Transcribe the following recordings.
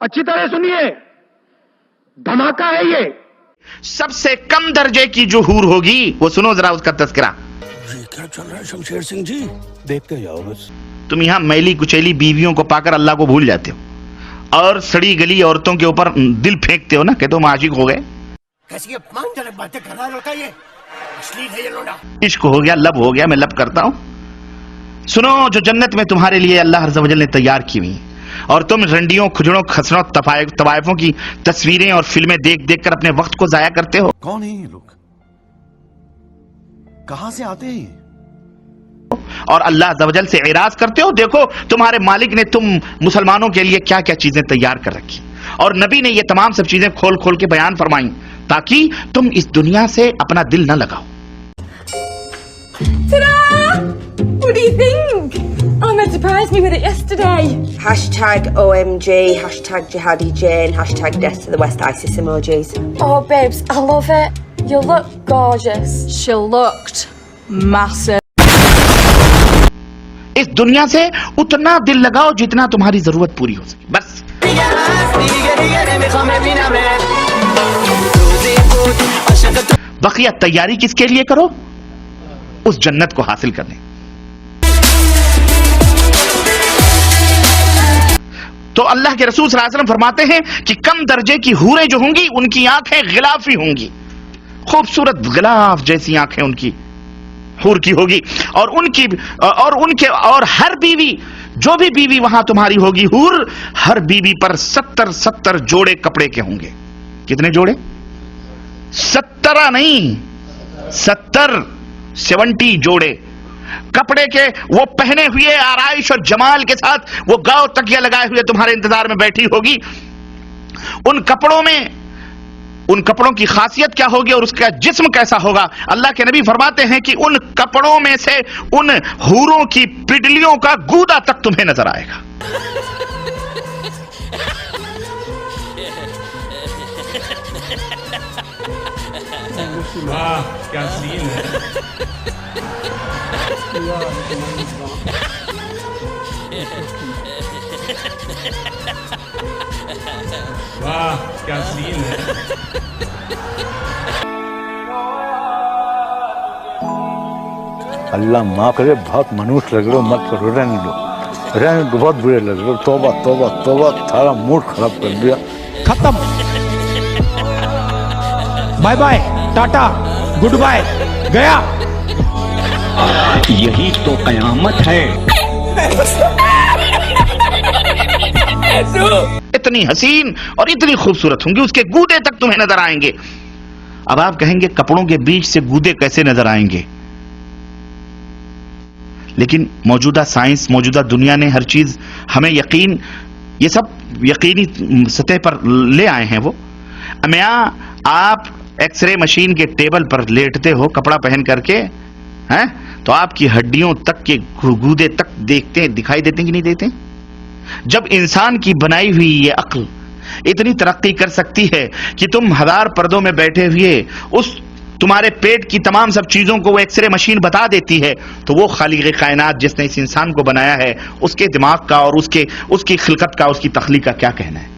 अच्छी तरह सुनिए, धमाका है ये। सबसे कम दर्जे की जो हूर होगी वो सुनो जरा उसका तस्करा। ये क्या चल रहा है शमशेर सिंह जी, देखते जाओ बस। तुम यहां मैली कुचैली बीवियों को पाकर अल्लाह को भूल जाते हो और सड़ी गली औरतों के ऊपर दिल फेंकते हो ना, कहते हो हम आशिक हो गए। कैसी अपमानजनक बातें कर रहा है लड़का, ये अश्लील है ये लौंडा। इश्क हो गया, लब हो गया, मैं लब करता हूं। सुनो, जो जन्नत में तुम्हारे लिए अल्लाह अज़्ज़ व जल ने तैयार की हुई और तुम रंडियों, खुजड़ों, खसरों, तवायफों की तस्वीरें और फिल्में देख देख कर अपने वक्त को जाया करते हो। कौन है ये लोग, कहां से आते हैं ये? और अल्लाह अज़्ज़ व जल से इराज करते हो। देखो तुम्हारे मालिक ने तुम मुसलमानों के लिए क्या क्या चीजें तैयार कर रखी और नबी ने ये तमाम सब चीजें खोल खोल के बयान फरमाई ताकि तुम इस दुनिया से अपना दिल न लगाओ। What do you think? Oh, Ahmed surprised me with it yesterday. Hashtag OMG, hashtag Jihadi Jane, hashtag death to the West ISIS emojis. Oh, babes, I love it. You look gorgeous. She looked massive. इस दुनिया से उतना दिल लगाओ जितना तुम्हारी जरूरत पूरी हो सके, बस। बकिया तैयारी किसके लिए करो? उस जन्नत को हासिल करने। तो अल्लाह के रसूल सल्लल्लाहु अलैहि वसल्लम फरमाते हैं कि कम दर्जे की हूरें जो होंगी उनकी आंखें गिलाफी होंगी, खूबसूरत गिलाफ जैसी आंखें उनकी हूर की होगी और हर बीवी, जो भी बीवी वहां तुम्हारी होगी हूर, हर बीवी पर 70 जोड़े कपड़े के होंगे। कितने जोड़े? 70 नहीं, 70 जोड़े कपड़े के वो पहने हुए आराइश और जमाल के साथ वो गाँव तकिया लगाए हुए तुम्हारे इंतजार में बैठी होगी। उन कपड़ों की खासियत क्या होगी और उसका जिस्म कैसा होगा? अल्लाह के नबी फरमाते हैं कि उन कपड़ों में से उन हूरों की पिडलियों का गूदा तक तुम्हें नजर आएगा। वाह क्या सीन है। वाह क्या सीन है। अल्लाह माफ करे, बहुत मनुष्य लग रहे हो, मत करो, रहने दो, बहुत बुरे लग रहे हो। तौबा तौबा तौबा, सारा मूड खराब कर दिया। खत्म, bye bye, tata, goodbye, गया। यही तो कयामत है। इतनी हसीन और इतनी खूबसूरत होंगी, उसके गूदे तक तुम्हें नजर आएंगे। अब आप कहेंगे कपड़ों के बीच से गूदे कैसे नजर आएंगे? लेकिन मौजूदा साइंस, मौजूदा दुनिया ने हर चीज हमें यकीन, ये सब यकीनी सतह पर ले आए हैं। वो आप एक्सरे मशीन के टेबल पर लेटते हो कपड़ा पहन करके, हैं, तो आपकी हड्डियों तक के गूदे तक दिखाई देते कि नहीं देते? जब इंसान की बनाई हुई ये अक्ल इतनी तरक्की कर सकती है कि तुम 1000 पर्दों में बैठे हुए उस तुम्हारे पेट की तमाम सब चीजों को वो एक्सरे मशीन बता देती है, तो वो खालिक कायनात जिसने इस इंसान को बनाया है उसके दिमाग का और उसकी खिलकत का, उसकी तख्लीक का क्या कहना है?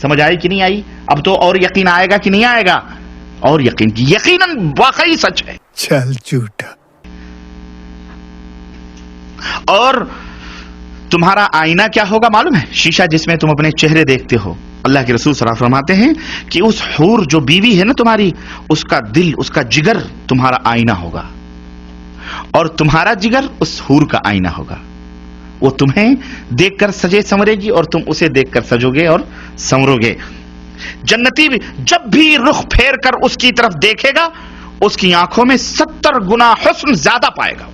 समझ आई कि नहीं आई? अब तो और यकीन आएगा कि नहीं आएगा? और यकीनन वाकई सच है। चल झूठा। और तुम्हारा आईना क्या होगा मालूम है? शीशा जिसमें तुम अपने चेहरे देखते हो। अल्लाह के रसूल सल्लल्लाहु अलैहि वसल्लम फरमाते हैं कि उस हूर जो बीवी है ना तुम्हारी, उसका दिल, उसका जिगर तुम्हारा आईना होगा और तुम्हारा जिगर उस हूर का आईना होगा। वो तुम्हें देखकर सजे संवरेगी और तुम उसे देखकर सजोगे और संवरोगे। जन्नती जब भी रुख फेर कर उसकी तरफ देखेगा, उसकी आंखों में 70 गुना हुस्न ज्यादा पाएगा।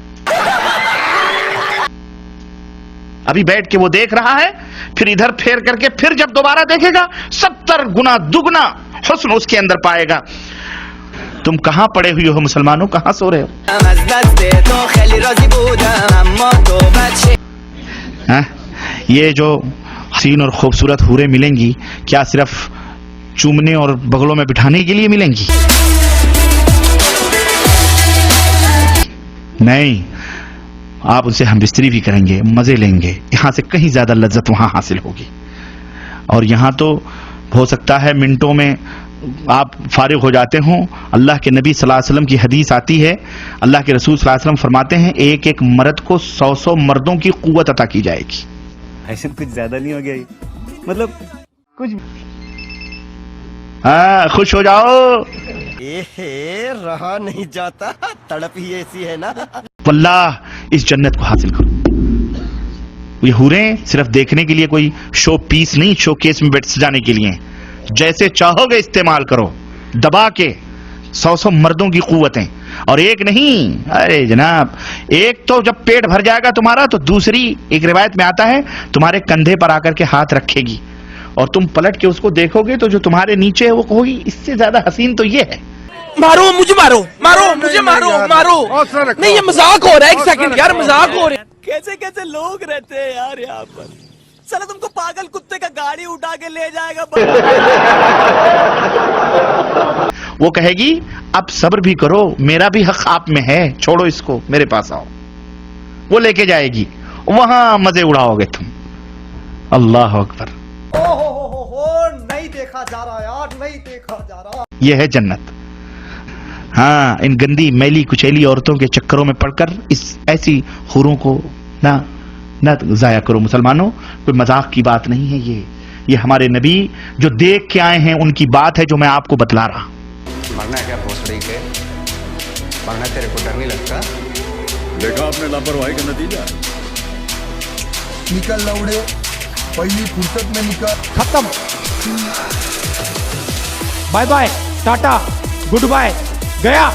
अभी बैठ के वो देख रहा है, फिर इधर फेर करके फिर जब दोबारा देखेगा 70 गुना दुगना हुस्न उसके अंदर पाएगा। तुम कहां पड़े हुए हो मुसलमानों, कहां सो रहे हो? ये जो हसीन और खूबसूरत हूरें मिलेंगी, क्या सिर्फ चूमने और बगलों में बिठाने के लिए मिलेंगी? नहीं, आप उनसे हम बिस्तरी भी करेंगे, मजे लेंगे, यहां से कहीं ज्यादा लज्जत वहां हासिल होगी। اور یہاں تو ہو سکتا ہے منٹوں میں آپ فارغ ہو جاتے ہوں. اللہ کے نبی صلی اللہ علیہ وسلم کی حدیث آتی ہے, اللہ کے رسول صلی اللہ علیہ وسلم فرماتے ہیں ایک ایک مرد کو 100 مردوں کی قوت عطا کی جائے گی. ایسے کچھ زیادہ نہیں ہو گیا یہ, مطلب کچھ خوش ہو جاؤ. رہا نہیں جاتا, تڑپ ہی ایسی ہے نا. واللہ اس جنت کو حاصل کرو. یہ حوریں صرف دیکھنے کے لیے کوئی شو پیس نہیں, شو کیس میں بیٹھ سجانے کے لیے. جیسے چاہو گے استعمال کرو, دبا کے 100 مردوں کی قوتیں. اور ایک نہیں, ارے جناب ایک تو جب پیٹ بھر جائے گا تمہارا تو دوسری ایک روایت میں آتا ہے تمہارے کندھے پر آ کر کے ہاتھ رکھے گی اور تم پلٹ کے اس کو دیکھو گے تو جو تمہارے نیچے ہے وہ کہو گی اس سے زیادہ حسین تو یہ ہے. مارو مجھے, مارو مارو مجھے, مارو مارو. نہیں یہ مذاق ہو رہا ہے, ایک سیکنڈ یار مذاق ہو رہا ہے. کیسے کیسے لوگ رہتے ہیں یار یہاں پر. چلو تم کو پاگل کتے کا گاڑی اٹھا کے لے جائے گا. وہ کہے گی اب صبر بھی کرو, میرا بھی حق آپ میں ہے, چھوڑو اس کو, میرے پاس آؤ. وہ لے کے جائے گی, وہاں مزے اڑاؤ گے تم. اللہ اکبر. نہیں دیکھا جا رہا یار, نہیں دیکھا جا رہا. یہ ہے جنت. ہاں, ان گندی میلی کچیلی عورتوں کے چکروں میں پڑ کر اس ایسی حوروں کو نہ ضائع کرو مسلمانوں. کوئی مذاق کی بات نہیں ہے یہ ہمارے نبی جو دیکھ کے آئے ہیں ان کی بات ہے جو میں آپ کو بتلا رہا. مرنا ہے کیا بھوسڑی کے, مرنا تیرے کو ڈر نہیں لگتا؟ دیکھا آپ نے لاپرواہی کا نتیجہ. نکل لوڑے, پہلی فرصت میں نکل. ختم. Bye bye, tata, goodbye, گیا.